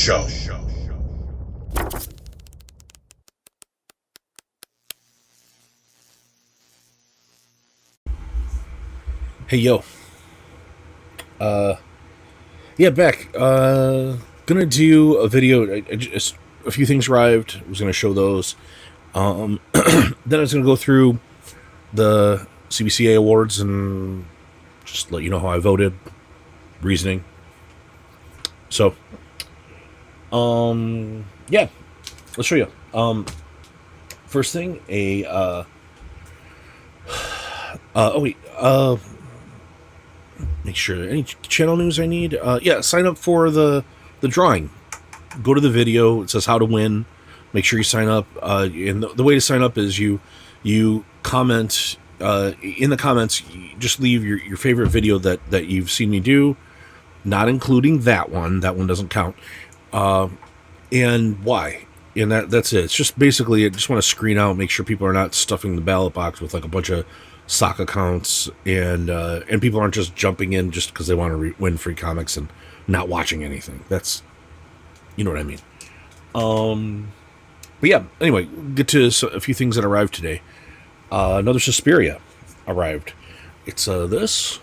Show. Hey, yo. Yeah, back. Gonna do a video. Just a few things arrived. I was gonna show those. Then I was gonna go through the CBCA awards and just let you know how I voted, reasoning. So, yeah, let's show you. First thing, make sure any channel news I need. Yeah, sign up for the drawing. Go to the video. It says how to win. Make sure you sign up. And the way to sign up is you comment in the comments. You just leave your favorite video that you've seen me do, not including that one. That one doesn't count. And why. And that's it. It's just basically, I just want to screen out, make sure people are not stuffing the ballot box with like a bunch of sock accounts, and people aren't just jumping in just because they want to win free comics and not watching anything. That's, you know what I mean. But yeah, anyway, get to a few things that arrived today. Another Suspiria arrived. It's this,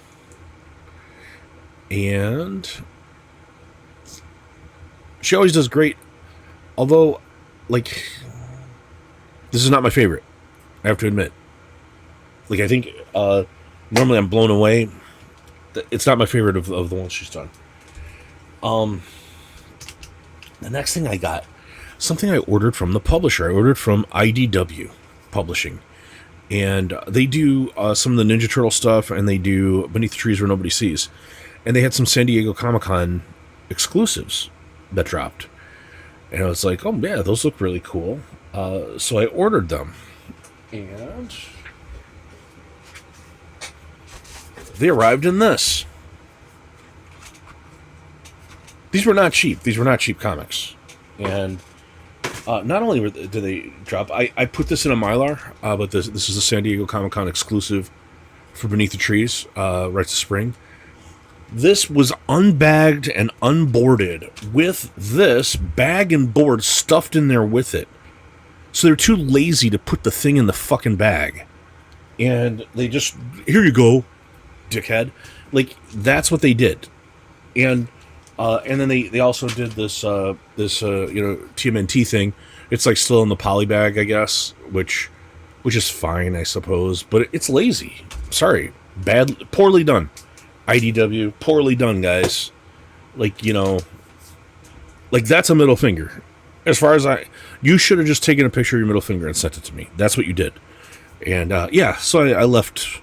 and she always does great, although, like, this is not my favorite, I have to admit. Like, I think, normally I'm blown away. It's not my favorite of the ones she's done. The next thing I got, something I ordered from the publisher. I ordered from IDW Publishing. And they do some of the Ninja Turtle stuff, and they do Beneath the Trees Where Nobody Sees. And they had some San Diego Comic-Con exclusives that dropped. And I was like, oh, yeah, those look really cool. So I ordered them. And they arrived in this. These were not cheap. These were not cheap comics. And not only did they drop, I put this in a Mylar, but this is a San Diego Comic-Con exclusive for Beneath the Trees, right to spring. This was unbagged and unboarded with this bag and board stuffed in there with it. So they're too lazy to put the thing in the fucking bag. And they just, here you go, dickhead. Like, that's what they did. And then they also did this TMNT thing. It's like still in the poly bag, I guess, which is fine, I suppose, but it's lazy. Sorry. Poorly done. IDW, poorly done, guys. Like, like, that's a middle finger. As far as you should have just taken a picture of your middle finger and sent it to me. That's what you did. And, yeah, so I left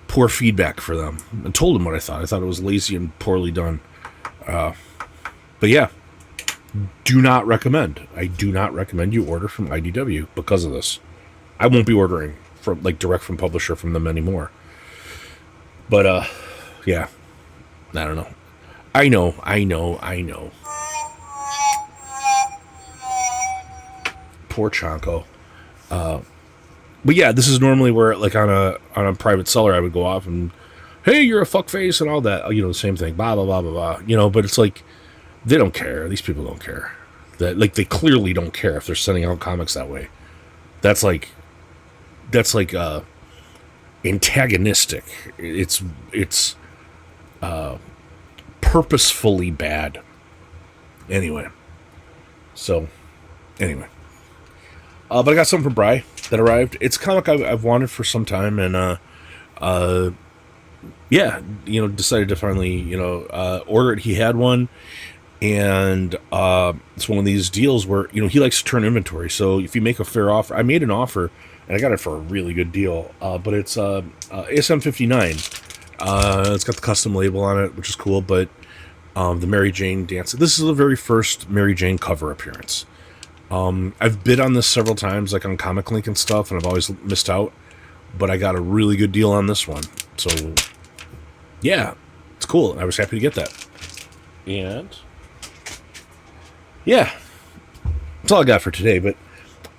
poor feedback for them and told them what I thought. I thought it was lazy and poorly done. But yeah, do not recommend. I do not recommend you order from IDW because of this. I won't be ordering from direct from publisher from them anymore. But, yeah, I don't know. I know. Poor Chonko. But yeah, this is normally where, like, on a private seller, I would go off and, hey, you're a fuckface and all that. The same thing. Blah, blah, blah, blah, blah. But it's like, they don't care. These people don't care. They clearly don't care if they're sending out comics that way. That's like antagonistic. It's purposefully bad. Anyway. But I got something for Bri that arrived. It's a comic I've wanted for some time, and yeah, decided to finally order it. He had one, and it's one of these deals where he likes to turn inventory. So if you make a fair offer, I made an offer, and I got it for a really good deal. But it's ASM 59. It's got the custom label on it, which is cool. But the Mary Jane dance. This is the very first Mary Jane cover appearance. I've bid on this several times, like on Comic Link and stuff, and I've always missed out. But I got a really good deal on this one. So, yeah, it's cool. I was happy to get that. And, yeah, that's all I got for today.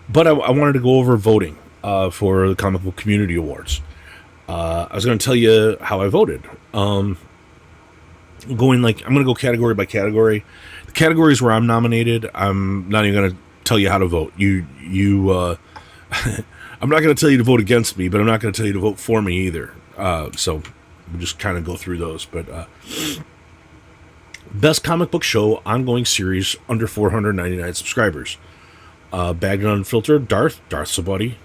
But I wanted to go over voting for the Comic Book Community Awards. I was going to tell you how I voted. I'm going to go category by category. The categories where I'm nominated, I'm not even going to tell you how to vote. I'm not going to tell you to vote against me, but I'm not going to tell you to vote for me either. So we'll just kind of go through those. But best comic book show ongoing series under 499 subscribers. Bagged and Unfiltered, Darth's a buddy.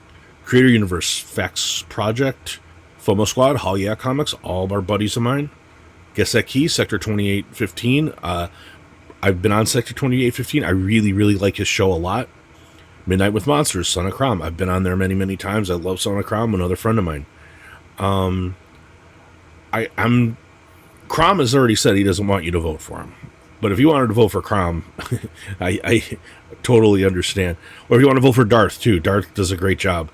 Creator Universe, Facts Project, FOMO Squad, Hall Yeah Comics, all our buddies of mine. Guess That Key, Sector 2815. I've been on Sector 2815. I really, really like his show a lot. Midnight with Monsters, Son of Crom. I've been on there many, many times. I love Son of Crom, another friend of mine. Crom has already said he doesn't want you to vote for him. But if you wanted to vote for Crom, I totally understand. Or if you want to vote for Darth, too. Darth does a great job.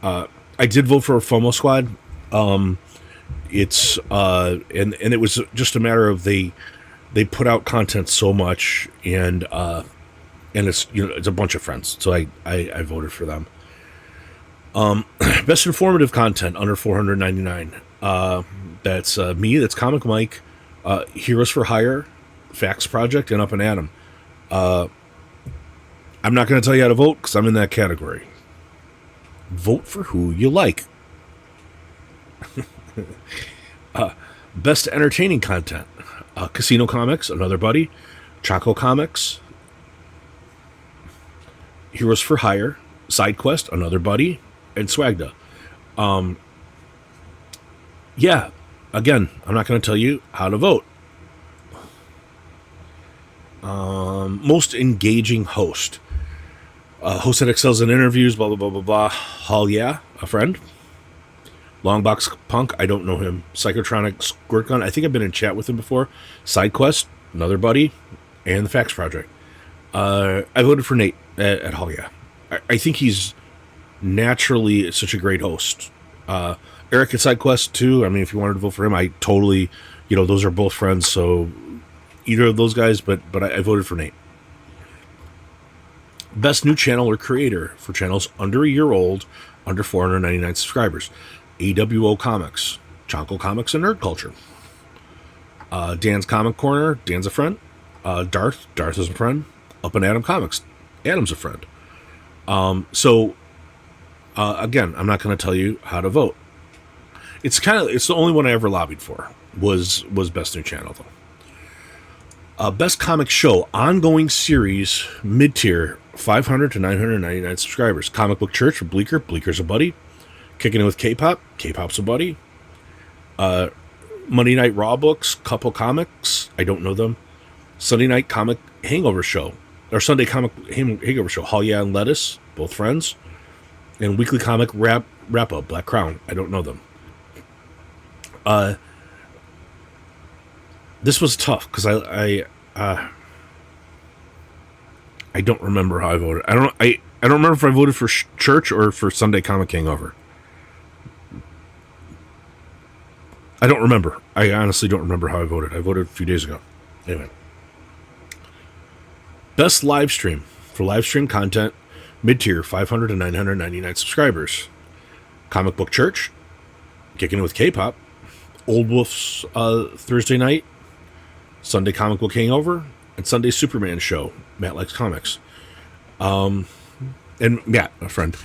I did vote for FOMO Squad. It's and it was just a matter of they put out content so much, and it's it's a bunch of friends, so I voted for them. Best informative content under 499. That's me. That's Comic Mike, Heroes for Hire, Facts Project, and Up and Atom. I'm not going to tell you how to vote because I'm in that category. Vote for who you like. Best entertaining content. Casino Comics, another buddy. Chonko Comics. Heroes for Hire. Side Quest, another buddy. And Swagda. Yeah, again, I'm not going to tell you how to vote. Most engaging host. Host that excels in interviews, blah, blah, blah, blah, blah. Hall Yeah, a friend. Longbox Punk, I don't know him. Psychotronic Squirt Gun, I think I've been in chat with him before. Side Quest, another buddy. And the Facts Project. I voted for Nate at Hall Yeah. I think he's naturally such a great host. Eric at Side Quest, too. I mean, if you wanted to vote for him, I totally, those are both friends, so either of those guys, but I voted for Nate. Best new channel or creator for channels under a year old, under 499 subscribers. AWO Comics, Chonko Comics and Nerd Culture. Dan's Comic Corner, Dan's a friend. Darth is a friend. Up and Atom Comics, Adam's a friend. Again, I'm not going to tell you how to vote. It's the only one I ever lobbied for was Best New Channel, though. Best Comic Show, ongoing series, mid-tier, 500 to 999 subscribers. Comic Book Church for Bleeker, Bleeker's a buddy. Kicking It with K-Pop, K-Pop's a buddy. Monday Night Raw Books, Couple Comics, I don't know them. Sunday Night Comic Hangover Show, or Sunday Comic Hangover Show, Hall Yeah and Lettuce, both friends. And Weekly Comic Wrap-Up, Black Crown, I don't know them. This was tough because I don't remember how I voted. I don't remember if I voted for Church or for Sunday Comic Hangover. I don't remember. I honestly don't remember how I voted. I voted a few days ago. Anyway. Best live stream for live stream content, mid-tier, 500 to 999 subscribers. Comic Book Church, Kicking It with K-Pop, Old Wolf's Thursday Night, Sunday Comic Book Hangover, and Sunday Superman Show, Matt Likes Comics. And Matt, a friend.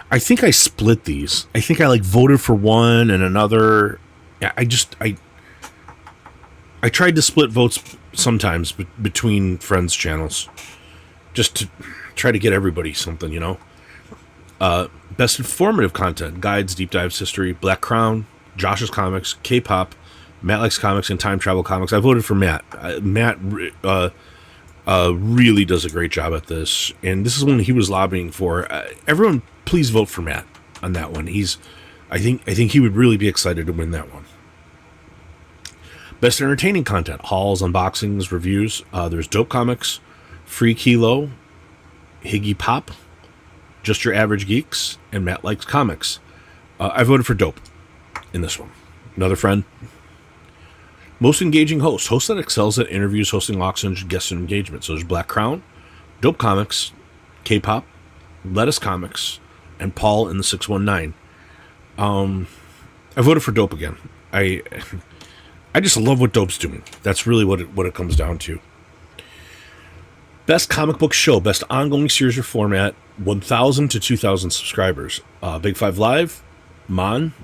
I think I split these. I think I voted for one and another. I tried to split votes sometimes between friends' channels, just to try to get everybody something, Best informative content, guides, deep dives, history, Black Crown, Josh's Comics, K-Pop, Matt Likes Comics, and Time Travel Comics. I voted for Matt. Matt really does a great job at this, and this is one he was lobbying for. Everyone, please vote for Matt on that one. I think he would really be excited to win that one. Best entertaining content, hauls, unboxings, reviews. There's Dope Comics, Free Kilo, Higgy Pop, Just Your Average Geeks, and Matt Likes Comics. I voted for Dope in this one. Another friend. Most engaging host that excels at interviews, hosting auctions, guest engagements. So there's Black Crown, Dope Comics, K-Pop, Lettuce Comics, and Paul in the 619. I voted for Dope again. I I just love what Dope's doing. That's really what it comes down to. Best comic book show, best ongoing series or format, 1,000 to 2,000 subscribers. Big Five Live, Mon.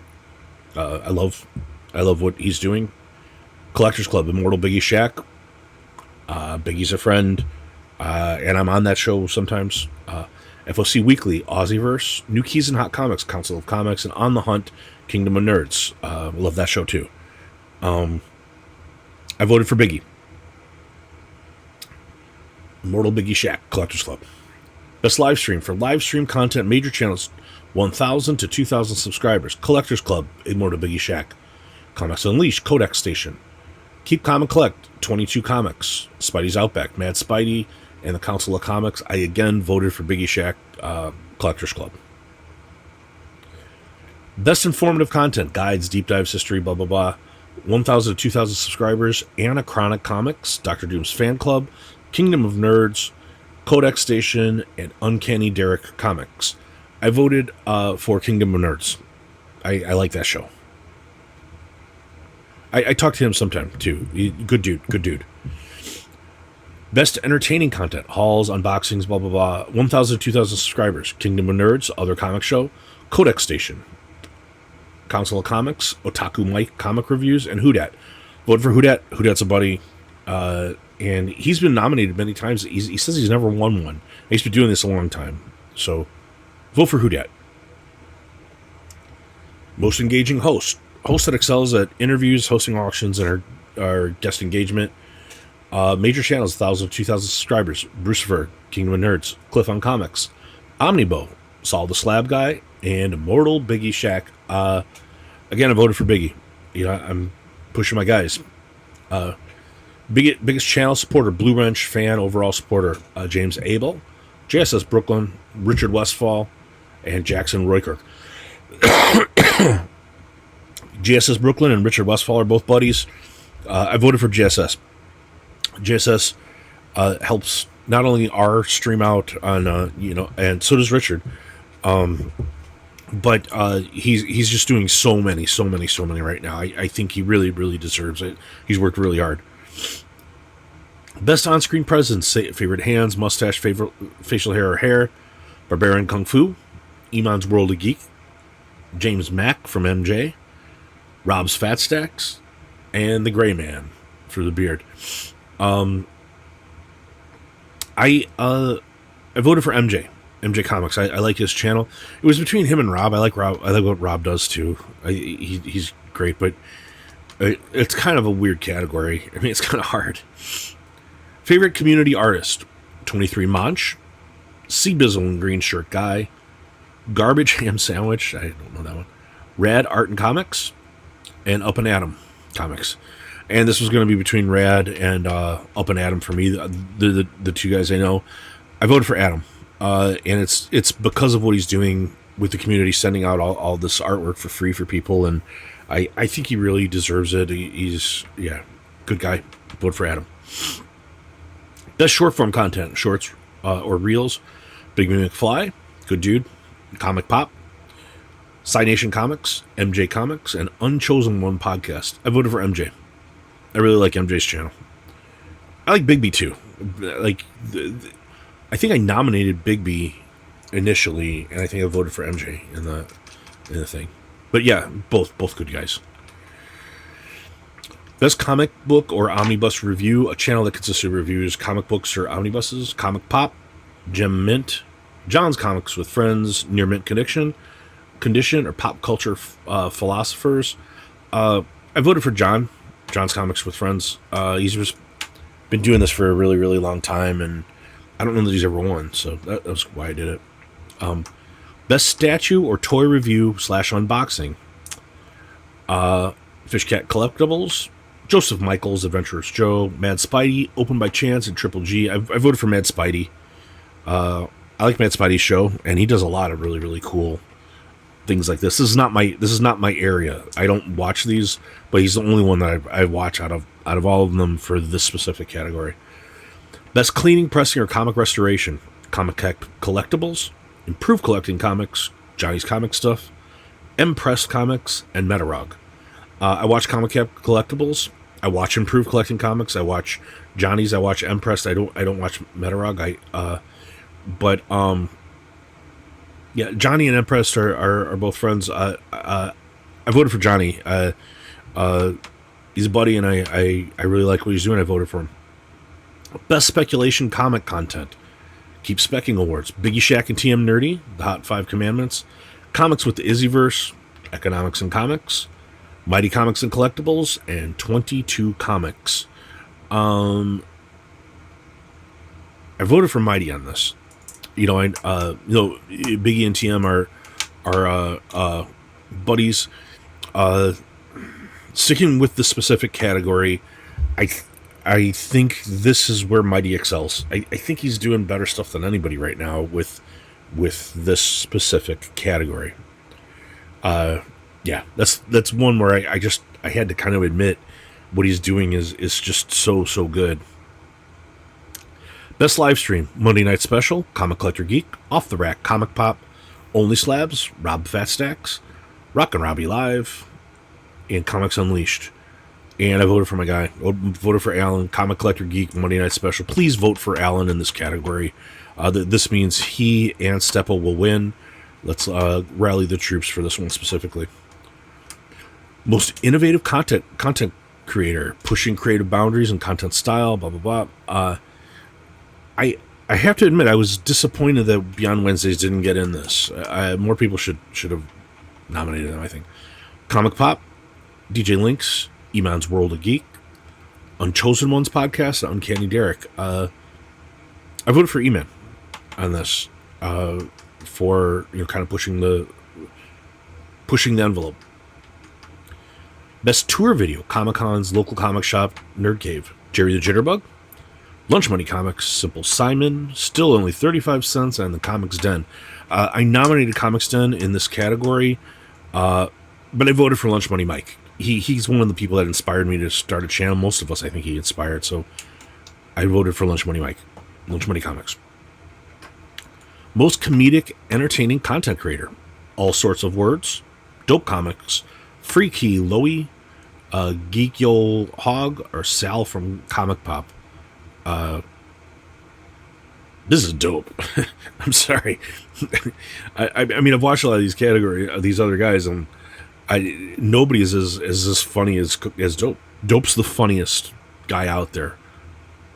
I love what he's doing. Collectors Club, Immortal Biggie Shack. Biggie's a friend, and I'm on that show sometimes. FOC Weekly, Aussieverse, New Keys and Hot Comics, Council of Comics, and On the Hunt, Kingdom of Nerds. Love that show too. I voted for Biggie. Immortal Biggie Shack, Collectors Club. Best live stream for live stream content, major channels, 1,000 to 2,000 subscribers. Collectors Club, Immortal Biggie Shack. Comics Unleashed, Codex Station. Keep Comic Collect, 22 Comics. Spidey's Outback, Mad Spidey, and the Council of Comics. I again voted for Biggie Shack, Collectors Club. Best informative content, guides, deep dives, history, blah, blah, blah. 1,000 to 2,000 subscribers. Anachronic Comics, Dr. Doom's Fan Club, Kingdom of Nerds, Codex Station, and Uncanny Derek Comics. I voted for Kingdom of Nerds. I like that show. I talk to him sometime, too. Good dude. Best entertaining content, hauls, unboxings, blah, blah, blah. 1,000 to 2,000 subscribers. Kingdom of Nerds, Other Comic Show, Codex Station, Council of Comics, Otaku Mike Comic Reviews, and Whodat. Vote for Whodat. Whodat's a buddy. And he's been nominated many times. He says he's never won one. He's been doing this a long time. So, vote for Whodat. Most engaging host. Host that excels at interviews, hosting auctions, and our guest engagement. Major channels, 1,000 to 2,000 subscribers. Brucifer, Kingdom of Nerds, Cliff on Comics, Omnibo, Saul the Slab Guy, and Immortal Biggie Shack. Again, I voted for Biggie. I'm pushing my guys. Biggest channel supporter, Blue Wrench fan, overall supporter, James Abel, JSS Brooklyn, Richard Westfall, and Jackson Roykirk. JSS Brooklyn and Richard Westfall are both buddies. I voted for JSS. JSS helps not only our stream out on, and so does Richard, but he's just doing so many right now. I think he really deserves it. He's worked really hard. Best on-screen presence, favorite hands, mustache, favorite facial hair or hair, Barbarian Kung Fu, Iman's World of Geek, James Mack from MJ, Rob's Fat Stacks, and the Gray Man for the beard. I voted for MJ Comics. I like his channel. It was between him and Rob. I like what Rob does too. He's great, but it's kind of a weird category. I mean, it's kind of hard. Favorite community artist, 23 Monch, Sea Bizzle and Green Shirt Guy, Garbage Ham Sandwich, I don't know that one, Rad Art and Comics, and Up and Adam Comics. And this was going to be between Rad and Up and Adam for me, the two guys I know. I voted for Adam, and it's because of what he's doing with the community, sending out all this artwork for free for people, and I think he really deserves it. He's good guy. Vote for Adam. Best short form content, shorts or reels, Big Me McFly, good dude, Comic Pop, Sci Nation Comics, MJ Comics, and Unchosen One Podcast. I voted for MJ. I really like MJ's channel. I like Big B too. I think I nominated Big B initially, and I think I voted for MJ in the thing. But yeah, both good guys. Best comic book or omnibus review, a channel that consists of reviews, comic books or omnibuses, Comic Pop, Gem Mint, John's Comics with Friends, Near Mint Condition, or Pop Culture Philosophers. I voted for John's Comics with Friends. He's just been doing this for a really long time, and I don't know that he's ever won, so that was why I did it. Best statue or toy review / unboxing. Fish Cat Collectibles, Joseph Michaels, Adventurous Joe, Mad Spidey, Open by Chance, and Triple G. I voted for Mad Spidey. I like Mad Spidey's show, and he does a lot of really cool things like this. This is not my area. I don't watch these, but he's the only one that I watch out of all of them for this specific category. Best cleaning, pressing, or comic restoration. Comic Collectibles, Improve Collecting Comics, Johnny's Comic Stuff, M Press Comics, and Metarog. I watch Comic Collectibles. I watch Improve Collecting Comics. I watch Johnny's. I watch Empress. I don't watch Metarog. Yeah, Johnny and Empress are both friends. I voted for Johnny. He's a buddy, and I really like what he's doing. I voted for him. Best speculation comic content. Keep Specking Awards. Biggie Shack and TM Nerdy, The Hot 5 Commandments. Comics with the Izzyverse, Economics and Comics. Mighty Comics and Collectibles, and 22 Comics. I voted for Mighty on this. Biggie and TM are buddies. Sticking with the specific category, I think this is where Mighty excels. I think he's doing better stuff than anybody right now with this specific category. Yeah, that's one where I had to kind of admit what he's doing is just so good. Best live stream: Monday Night Special, Comic Collector Geek, Off the Rack, Comic Pop, Only Slabs, Rob Fat Stacks, Rockin' Robbie Live, and Comics Unleashed. And I voted for my guy. I voted for Alan, Comic Collector Geek, Monday Night Special. Please vote for Alan in this category. This means he and Steppa will win. Let's rally the troops for this one specifically. Most innovative content creator, pushing creative boundaries and content style, blah, blah, blah. I have to admit, I was disappointed that Beyond Wednesdays didn't get in this. More people should have nominated them, I think. Comic Pop, DJ Links, Emon's World of Geek, Unchosen Ones podcast, Uncanny Derek. I voted for Eman on this for kind of pushing the envelope. Best tour video: Comic-Con's Local Comic Shop, Nerd Cave, Jerry the Jitterbug, Lunch Money Comics, Simple Simon, still only 35 cents, and the Comics Den. I nominated Comics Den in this category, but I voted for Lunch Money Mike. He's one of the people that inspired me to start a channel. Most of us, I think, he inspired, so I voted for Lunch Money Mike. Lunch Money Comics. Most comedic, entertaining content creator: All Sorts of Words, Dope Comics, Freaky Loey, Geek Yo Hog, or Sal from Comic Pop. This is dope. I'm sorry. I mean, I've watched a lot of these these other guys, and nobody is as funny as Dope. Dope's the funniest guy out there.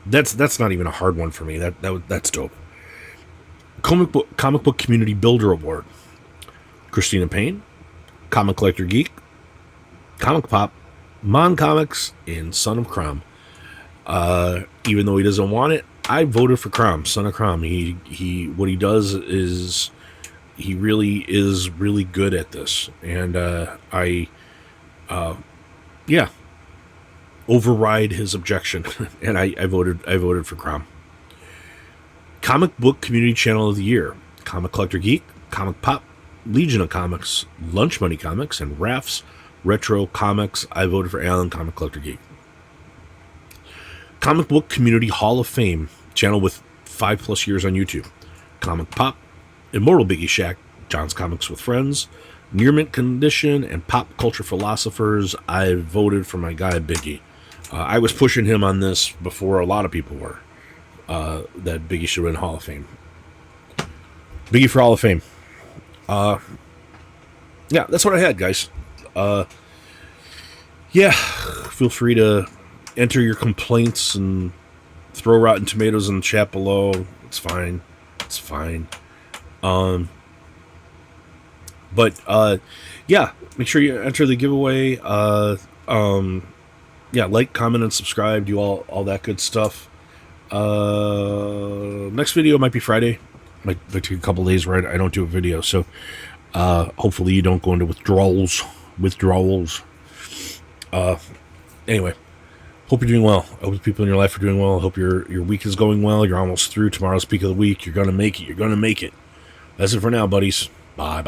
That's not even a hard one for me. That's Dope. Comic book Community Builder Award: Christina Payne, Comic Collector Geek, Comic Pop, Mon Comics, and Son of Crom. Even though he doesn't want it, I voted for Crom, Son of Crom. He what he does is he really is really good at this, and override his objection, and I voted for Crom. Comic Book Community Channel of the Year: Comic Collector Geek, Comic Pop, Legion of Comics, Lunch Money Comics, and Raff's Retro Comics. I voted for Alan, Comic Collector Geek. Comic Book Community Hall of Fame channel with 5+ years on YouTube: Comic Pop, Immortal Biggie Shack, John's Comics with Friends, Near Mint Condition, and Pop Culture Philosophers. I voted for my guy Biggie. I was pushing him on this before a lot of people were. That Biggie should win Hall of Fame. Biggie for Hall of Fame. Yeah, that's what I had, guys. Yeah, feel free to enter your complaints and throw Rotten Tomatoes in the chat below. It's fine. It's fine. But yeah, make sure you enter the giveaway. Yeah, like, comment, and subscribe. Do all that good stuff. Next video might be Friday. Might take a couple days where I don't do a video, so hopefully you don't go into withdrawals. Anyway, hope you're doing well. I hope the people in your life are doing well. I hope your week is going well. You're almost through tomorrow's peak of the week. You're gonna make it. That's it for now, buddies. Bye.